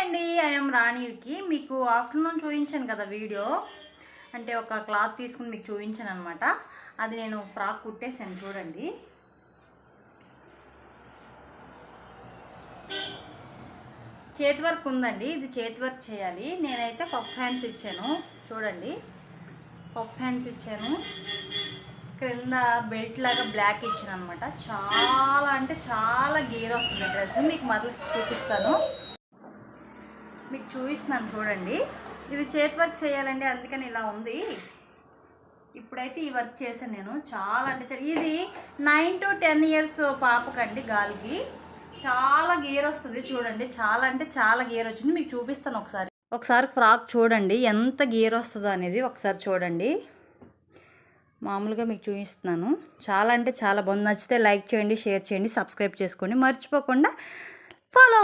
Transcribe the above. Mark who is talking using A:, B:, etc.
A: అండి, ఐఎమ్ రాణికి. మీకు ఆఫ్టర్నూన్ చూపించాను కదా వీడియో, అంటే ఒక క్లాత్ తీసుకుని మీకు చూపించాను అనమాట. అది నేను ఫ్రాక్ కుట్టేసాను చూడండి. చేతి వర్క్ ఉందండి, ఇది చేతి వర్క్ చేయాలి. నేనైతే పఫ్ హ్యాండ్స్ ఇచ్చాను చూడండి, పఫ్ హ్యాండ్స్ ఇచ్చాను. క్రింద బెల్ట్ లాగా బ్లాక్ ఇచ్చాను అనమాట. చాలా అంటే చాలా గేర్ వస్తుంది డ్రెస్. మీకు మరలా చూపిస్తాను, మీకు చూపిస్తున్నాను చూడండి. ఇది చేతి వర్క్ చేయాలండి, అందుకని ఇలా ఉంది. ఇప్పుడైతే ఈ వర్క్ చేశాను నేను. చాలా అంటే ఇది 9 to 10 years పాపకండి, గాలికి. చాలా గేర్ వస్తుంది చూడండి, చాలా అంటే చాలా గేర్ వచ్చింది. మీకు చూపిస్తాను ఒకసారి ఫ్రాక్ చూడండి ఎంత గేర్ వస్తుందో అనేది ఒకసారి చూడండి. మామూలుగా మీకు చూపిస్తున్నాను. చాలా అంటే చాలా బాగుంది. నచ్చితే లైక్ చేయండి, షేర్ చేయండి, సబ్స్క్రైబ్ చేసుకోండి, మర్చిపోకుండా ఫాలో